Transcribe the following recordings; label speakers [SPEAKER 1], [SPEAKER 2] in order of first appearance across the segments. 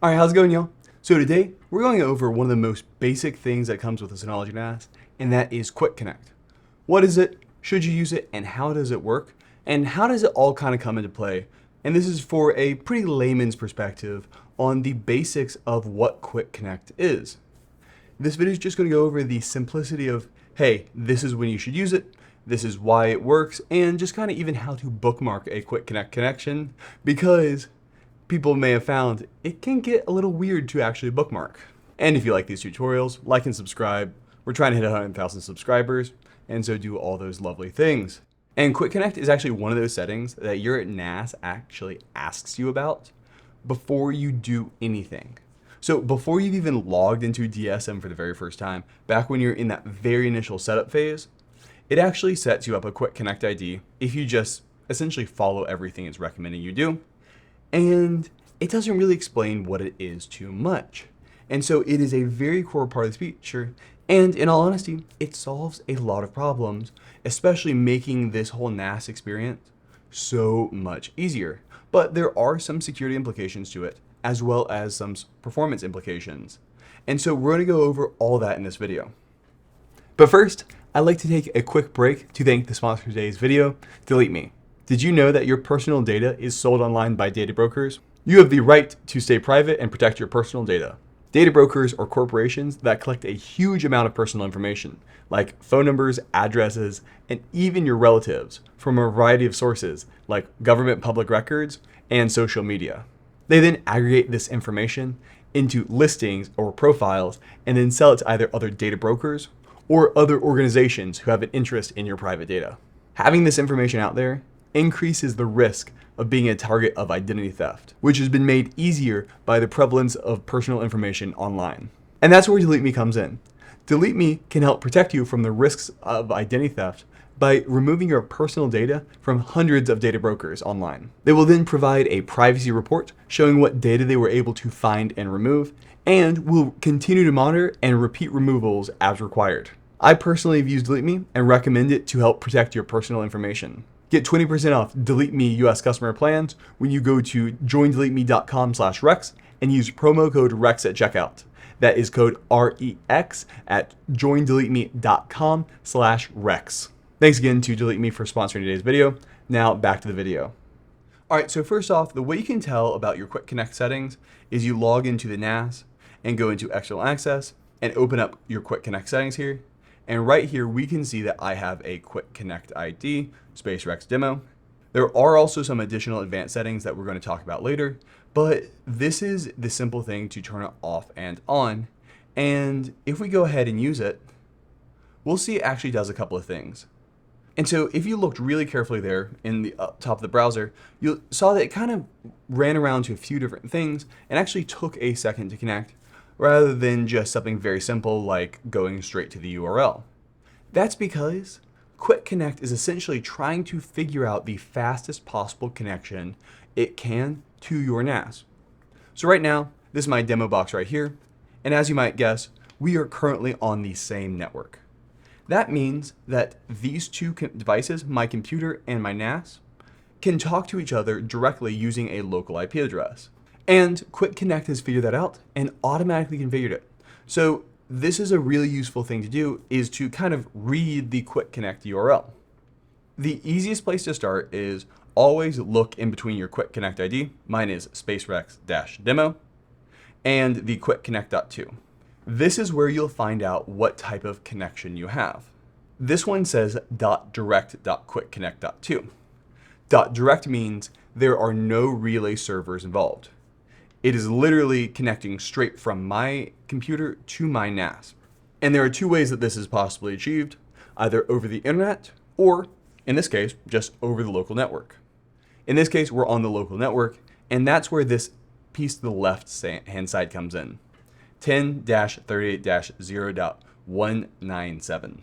[SPEAKER 1] Alright, how's it going, y'all? So today, we're going over one of the most basic things that comes with the Synology NAS, and that is Quick Connect. What is it? Should you use it? And how does it work? And how does it all kind of come into play? And this is for a pretty layman's perspective on the basics of what Quick Connect is. This video is just going to go over the simplicity of, hey, this is when you should use it, this is why it works, and just kind of even how to bookmark a Quick Connect connection, because people may have found it can get a little weird to actually bookmark. And if you like these tutorials, like and subscribe. We're trying to hit 100,000 subscribers, and so do all those lovely things. And Quick Connect is actually one of those settings that your NAS actually asks you about before you do anything. So before you've even logged into DSM for the very first time, back when you're in that very initial setup phase, it actually sets you up a Quick Connect ID if you just essentially follow everything it's recommending you do. And it doesn't really explain what it is too much. And so it is a very core part of this feature. And in all honesty, it solves a lot of problems, especially making this whole NAS experience so much easier. But there are some security implications to it, as well as some performance implications. And so we're going to go over all that in this video. But first, I'd like to take a quick break to thank the sponsor of today's video, DeleteMe. Did you know that your personal data is sold online by data brokers? You have the right to stay private and protect your personal data. Data brokers are corporations that collect a huge amount of personal information, like phone numbers, addresses, and even your relatives, from a variety of sources, like government public records and social media. They then aggregate this information into listings or profiles and then sell it to either other data brokers or other organizations who have an interest in your private data. Having this information out there increases the risk of being a target of identity theft, which has been made easier by the prevalence of personal information online. And that's where DeleteMe comes in. DeleteMe can help protect you from the risks of identity theft by removing your personal data from hundreds of data brokers online. They will then provide a privacy report showing what data they were able to find and remove, and will continue to monitor and repeat removals as required. I personally have used DeleteMe and recommend it to help protect your personal information. Get 20% off DeleteMe US customer plans when you go to joindeleteme.com/Rex and use promo code REX at checkout. That is code REX at joindeleteme.com/Rex. Thanks again to DeleteMe for sponsoring today's video. Now back to the video. All right, so first off, the way you can tell about your Quick Connect settings is you log into the NAS and go into external access and open up your Quick Connect settings here. And right here, we can see that I have a Quick Connect ID, space Rex demo. There are also some additional advanced settings that we're going to talk about later, but this is the simple thing to turn it off and on. And if we go ahead and use it, we'll see it actually does a couple of things. And so if you looked really carefully there in the top of the browser, you saw that it kind of ran around to a few different things and actually took a second to connect, rather than just something very simple like going straight to the URL. That's because Quick Connect is essentially trying to figure out the fastest possible connection it can to your NAS. So right now, this is my demo box right here, and as you might guess, we are currently on the same network. That means that these two devices, my computer and my NAS, can talk to each other directly using a local IP address. And Quick Connect has figured that out and automatically configured it. So this is a really useful thing to do, is to kind of read the Quick Connect URL. The easiest place to start is always look in between your Quick Connect ID. Mine is spacerex-demo and the quick connect.2. This is where you'll find out what type of connection you have. This one says .direct.quickconnect.2. .direct means there are no relay servers involved. It is literally connecting straight from my computer to my NAS. And there are two ways that this is possibly achieved, either over the internet or, in this case, just over the local network. In this case, we're on the local network, and that's where this piece to the left hand side comes in. 10-38-0.197.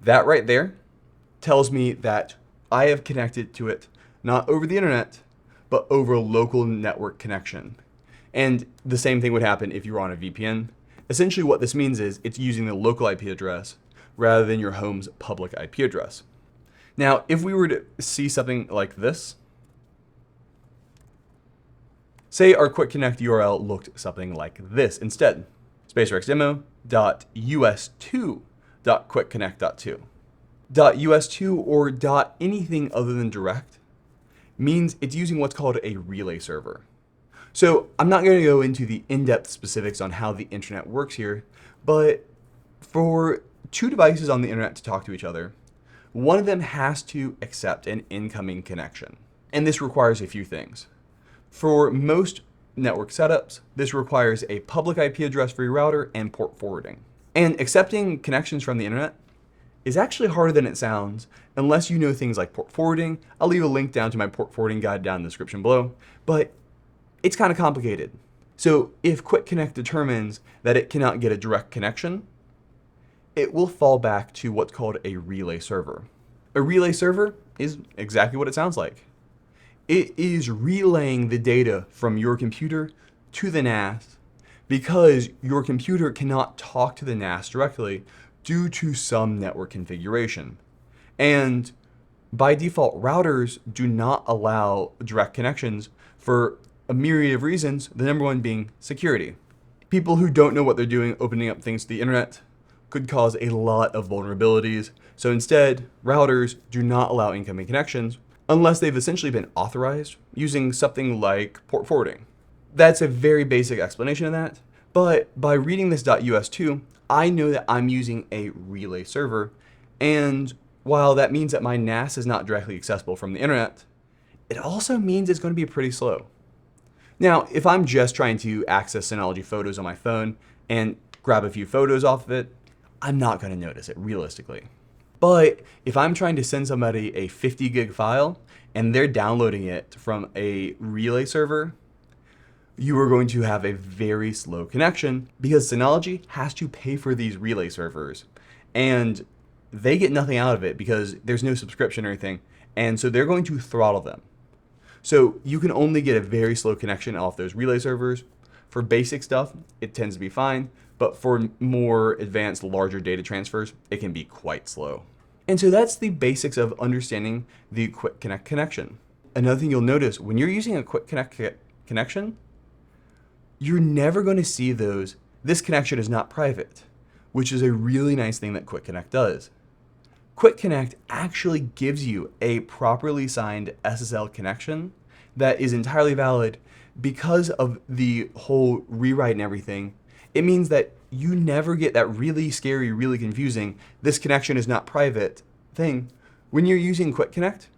[SPEAKER 1] That right there tells me that I have connected to it not over the internet, but over a local network connection. And the same thing would happen if you were on a VPN. Essentially what this means is it's using the local IP address rather than your home's public IP address. Now, if we were to see something like this, Say our Quick Connect URL looked something like this instead. spacerxdemo.us2.quickconnect.2. .us2 or .anything other than direct means it's using what's called a relay server. So I'm not going to go into the in-depth specifics on how the internet works here, but for two devices on the internet to talk to each other, one of them has to accept an incoming connection. And this requires a few things. For most network setups, this requires a public IP address for your router and port forwarding. And accepting connections from the internet is actually harder than it sounds unless you know things like port forwarding. I'll leave a link down to my port forwarding guide down in the description below, but it's kind of complicated. So if Quick Connect determines that it cannot get a direct connection, it will fall back to what's called a relay server. A relay server is exactly what it sounds like. It is relaying the data from your computer to the NAS because your computer cannot talk to the NAS directly due to some network configuration. And by default, routers do not allow direct connections for a myriad of reasons, the number one being security. People who don't know what they're doing opening up things to the internet could cause a lot of vulnerabilities. So instead, routers do not allow incoming connections unless they've essentially been authorized using something like port forwarding. That's a very basic explanation of that, but by reading this .us2, I know that I'm using a relay server, and while that means that my NAS is not directly accessible from the internet, it also means it's going to be pretty slow. Now, if I'm just trying to access Synology Photos on my phone and grab a few photos off of it, I'm not going to notice it realistically. But if I'm trying to send somebody a 50 gig file and they're downloading it from a relay server, you are going to have a very slow connection because Synology has to pay for these relay servers and they get nothing out of it because there's no subscription or anything. And so they're going to throttle them. So you can only get a very slow connection off those relay servers. For basic stuff, it tends to be fine. But for more advanced, larger data transfers, it can be quite slow. And so that's the basics of understanding the Quick Connect connection. Another thing you'll notice, when you're using a Quick Connect connection, you're never going to see those, this connection is not private, which is a really nice thing that Quick Connect does. Quick Connect actually gives you a properly signed SSL connection that is entirely valid because of the whole rewrite and everything. It means that you never get that really scary, really confusing, this connection is not private thing. When you're using Quick Connect,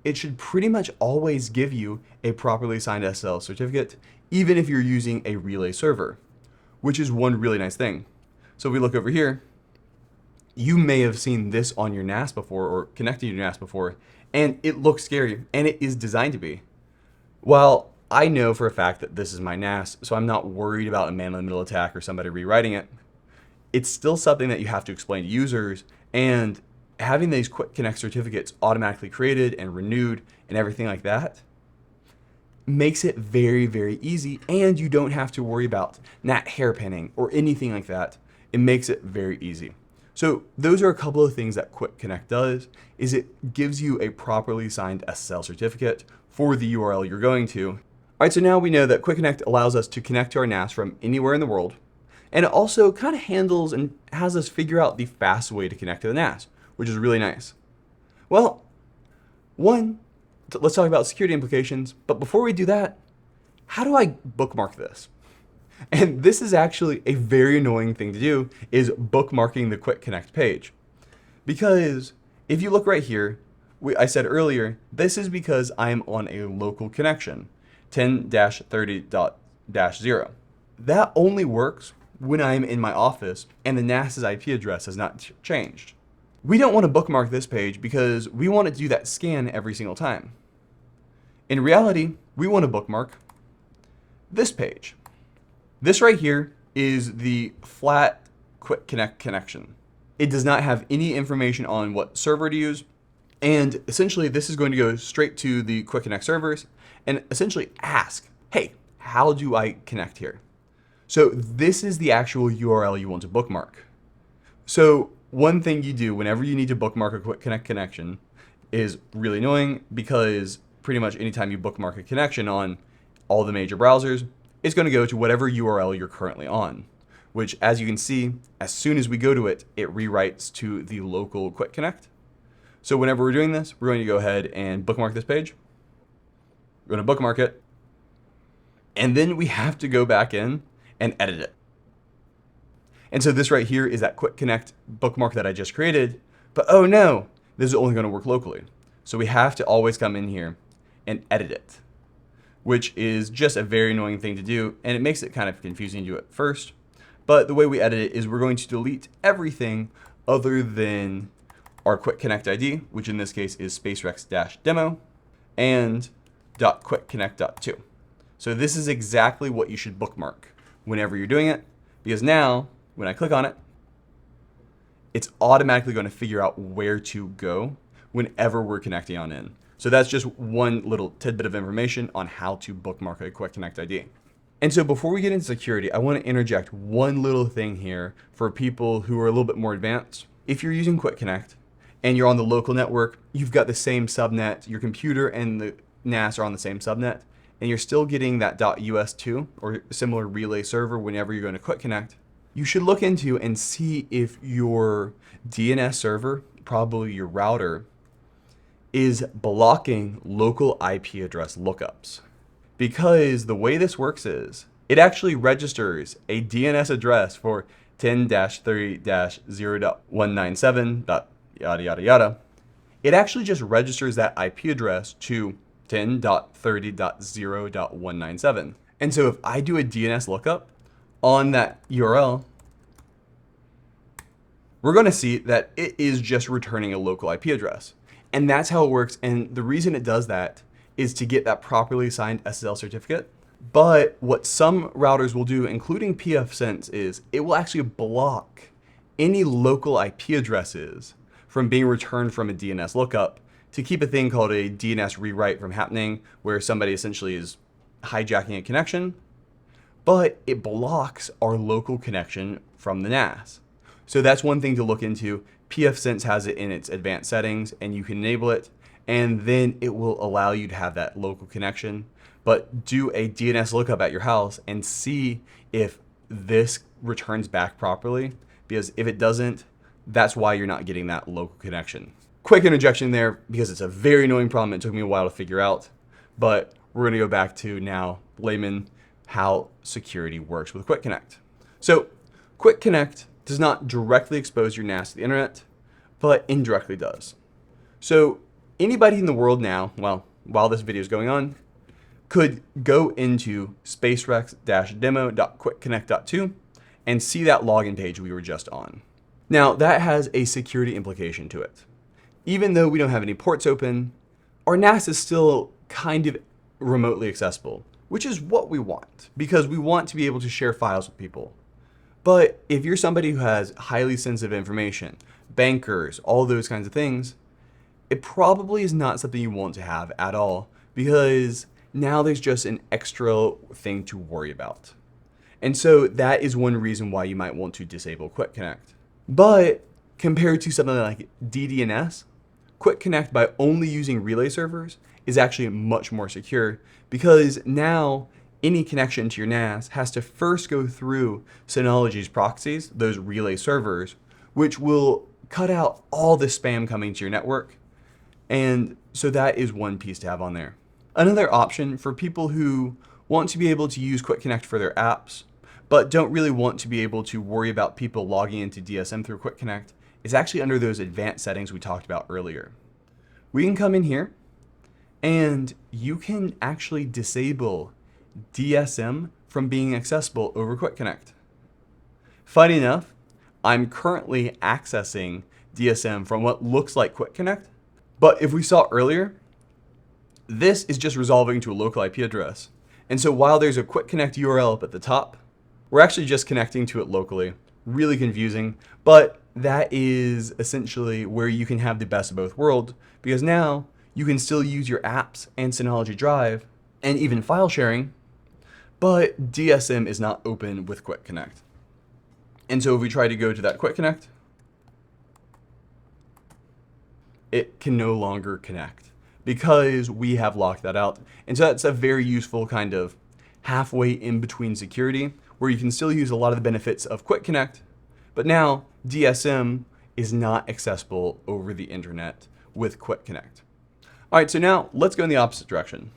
[SPEAKER 1] it should pretty much always give you a properly signed SSL certificate, even if you're using a relay server, which is one really nice thing. So if we look over here, you may have seen this on your NAS before or connected your NAS before, and it looks scary, and it is designed to be. While I know for a fact that this is my NAS, so I'm not worried about a man-in-the-middle attack or somebody rewriting it, it's still something that you have to explain to users, and having these Quick Connect certificates automatically created and renewed and everything like that makes it very, very easy, and you don't have to worry about NAT hairpinning or anything like that. It makes it very easy. So those are a couple of things that Quick Connect does, is it gives you a properly signed SSL certificate for the URL you're going to. All right, so now we know that Quick Connect allows us to connect to our NAS from anywhere in the world, and it also kind of handles and has us figure out the fast way to connect to the NAS, which is really nice. Well, let's talk about security implications, but before we do that, how do I bookmark this? And this is actually a very annoying thing to do, is bookmarking the Quick Connect page. Because if you look right here, I said earlier, this is because I'm on a local connection, 10-30.0. That only works when I'm in my office and the NAS's IP address has not changed. We don't want to bookmark this page because we want it to do that scan every single time. In reality, we want to bookmark this page. This right here is the flat Quick Connect connection. It does not have any information on what server to use. And essentially, this is going to go straight to the Quick Connect servers and essentially ask, hey, how do I connect here? So this is the actual URL you want to bookmark. So one thing you do whenever you need to bookmark a Quick Connect connection is really annoying because pretty much anytime you bookmark a connection on all the major browsers, it's going to go to whatever URL you're currently on, which, as you can see, as soon as we go to it, it rewrites to the local Quick Connect. So whenever we're doing this, we're going to go ahead and bookmark this page. We're going to bookmark it. And then we have to go back in and edit it. And so this right here is that Quick Connect bookmark that I just created. But oh no, this is only going to work locally. So we have to always come in here and edit it, which is just a very annoying thing to do. And it makes it kind of confusing to do at first. But the way we edit it is we're going to delete everything other than our Quick Connect ID, which in this case is spacerex-demo, and .quickconnect.2. So this is exactly what you should bookmark whenever you're doing it, because now when I click on it, it's automatically going to figure out where to go whenever we're connecting on in. So that's just one little tidbit of information on how to bookmark a Quick Connect ID. And so before we get into security, I want to interject one little thing here for people who are a little bit more advanced. If you're using Quick Connect and you're on the local network, you've got the same subnet, your computer and the NAS are on the same subnet, and you're still getting that .us2 or similar relay server whenever you're going to Quick Connect, you should look into and see if your DNS server, probably your router, is blocking local IP address lookups. Because the way this works is, it actually registers a DNS address for 10-3-0.197. Yada, yada, yada. It actually just registers that IP address to 10.30.0.197. And so if I do a DNS lookup on that URL, we're going to see that it is just returning a local IP address. And that's how it works. And the reason it does that is to get that properly signed SSL certificate. But what some routers will do, including pfSense, is it will actually block any local IP addresses from being returned from a DNS lookup to keep a thing called a DNS rewrite from happening, where somebody essentially is hijacking a connection, but it blocks our local connection from the NAS. So that's one thing to look into. pfSense has it in its advanced settings, and you can enable it, and then it will allow you to have that local connection. But do a DNS lookup at your house and see if this returns back properly, because if it doesn't, that's why you're not getting that local connection. Quick interjection there, because it's a very annoying problem. It took me a while to figure out, but we're going to go back to now layman how security works with Quick Connect. So Quick Connect does not directly expose your NAS to the internet, but indirectly does. So anybody in the world now, well, while this video is going on, could go into spacerex-demo.quickconnect.2 and see that login page we were just on. Now that has a security implication to it. Even though we don't have any ports open, our NAS is still kind of remotely accessible, which is what we want, because we want to be able to share files with people. But if you're somebody who has highly sensitive information, bankers, all those kinds of things, it probably is not something you want to have at all, because now there's just an extra thing to worry about. And so that is one reason why you might want to disable Quick Connect. But compared to something like DDNS, Quick Connect, by only using relay servers, is actually much more secure, because now any connection to your NAS has to first go through Synology's proxies, those relay servers, which will cut out all the spam coming to your network. And so that is one piece to have on there. Another option for people who want to be able to use Quick Connect for their apps, but don't really want to be able to worry about people logging into DSM through Quick Connect, is actually under those advanced settings we talked about earlier. We can come in here and you can actually disable DSM from being accessible over Quick Connect. Funny enough, I'm currently accessing DSM from what looks like Quick Connect, but if we saw earlier, this is just resolving to a local IP address. And so while there's a Quick Connect URL up at the top, we're actually just connecting to it locally. Really confusing, but that is essentially where you can have the best of both worlds, because now you can still use your apps and Synology Drive and even file sharing, but DSM is not open with Quick Connect. And so if we try to go to that Quick Connect, it can no longer connect. because we have locked that out. And so that's a very useful kind of halfway in between security where you can still use a lot of the benefits of Quick Connect, but now DSM is not accessible over the internet with Quick Connect. All right, so now let's go in the opposite direction.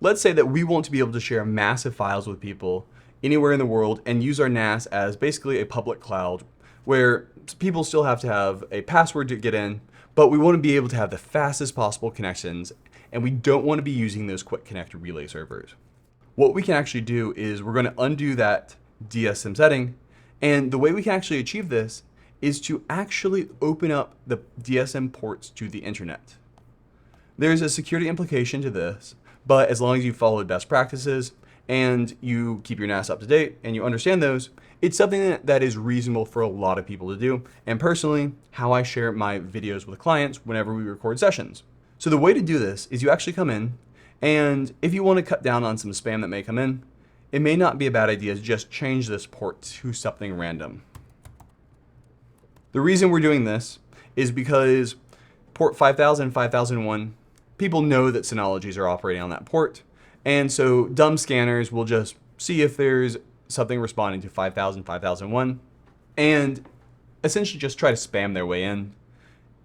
[SPEAKER 1] Let's say that we want to be able to share massive files with people anywhere in the world and use our NAS as basically a public cloud where people still have to have a password to get in, but we want to be able to have the fastest possible connections, and we don't want to be using those Quick Connect relay servers. What we can actually do is we're going to undo that DSM setting, and the way we can actually achieve this is to actually open up the DSM ports to the internet. There's a security implication to this, but as long as you follow best practices and you keep your NAS up to date and you understand those, it's something that is reasonable for a lot of people to do. And personally, how I share my videos with clients whenever we record sessions. So the way to do this is you actually come in, and if you want to cut down on some spam that may come in, it may not be a bad idea to just change this port to something random. The reason we're doing this is because port 5000, 5001, people know that Synologies are operating on that port. And so dumb scanners will just see if there's something responding to 5000, 5001, and essentially just try to spam their way in.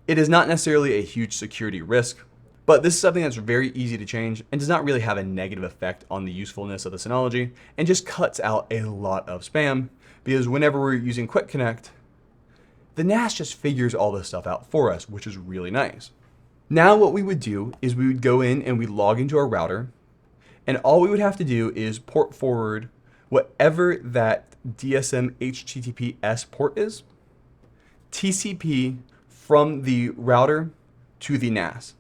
[SPEAKER 1] It is not necessarily a huge security risk, but this is something that's very easy to change and does not really have a negative effect on the usefulness of the Synology, and just cuts out a lot of spam, because whenever we're using Quick Connect, the NAS just figures all this stuff out for us, which is really nice. Now what we would do is we would go in and we'd log into our router, and all we would have to do is port forward whatever that DSM HTTPS port is, TCP from the router to the NAS.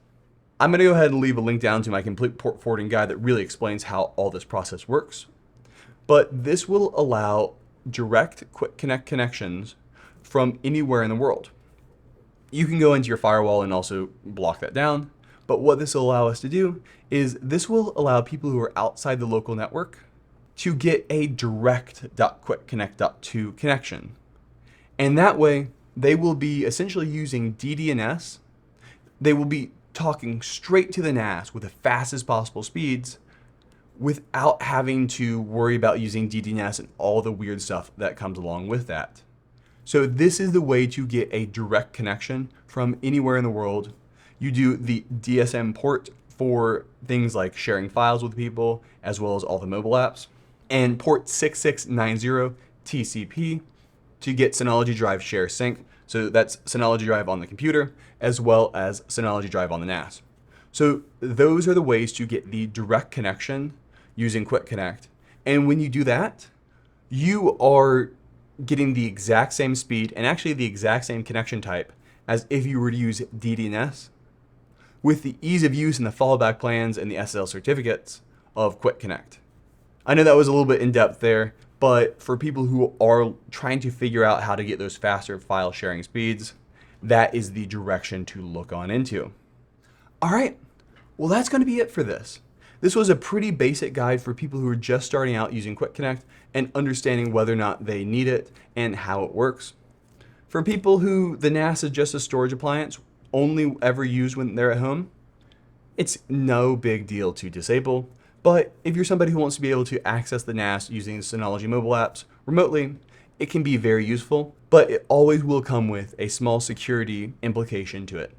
[SPEAKER 1] I'm going to go ahead and leave a link down to my complete port forwarding guide that really explains how all this process works. But this will allow direct Quick Connect connections from anywhere in the world. You can go into your firewall and also block that down. But what this will allow us to do is this will allow people who are outside the local network to get a direct .quickconnect.to connection. And that way, they will be essentially using DDNS. They will be talking straight to the NAS with the fastest possible speeds without having to worry about using DDNS and all the weird stuff that comes along with that. So this is the way to get a direct connection from anywhere in the world. You do the DSM port for things like sharing files with people, as well as all the mobile apps, and port 6690 TCP to get Synology Drive Share Sync. So that's Synology Drive on the computer, as well as Synology Drive on the NAS. So those are the ways to get the direct connection using Quick Connect. And when you do that, you are getting the exact same speed and actually the exact same connection type as if you were to use DDNS, with the ease of use and the fallback plans and the SSL certificates of Quick Connect. I know that was a little bit in depth there, but for people who are trying to figure out how to get those faster file sharing speeds, that is the direction to look on into. All right, well, that's going to be it for this. This was a pretty basic guide for people who are just starting out using Quick Connect and understanding whether or not they need it and how it works. For people who the NAS is just a storage appliance, only ever used when they're at home, it's no big deal to disable. But if you're somebody who wants to be able to access the NAS using Synology mobile apps remotely, it can be very useful, but it always will come with a small security implication to it.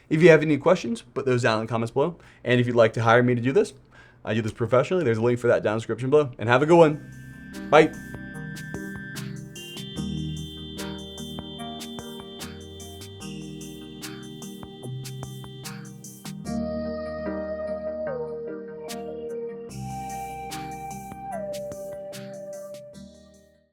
[SPEAKER 1] If you have any questions, put those down in the comments below. And if you'd like to hire me to do this, I do this professionally. There's a link for that down in the description below. And have a good one. Bye.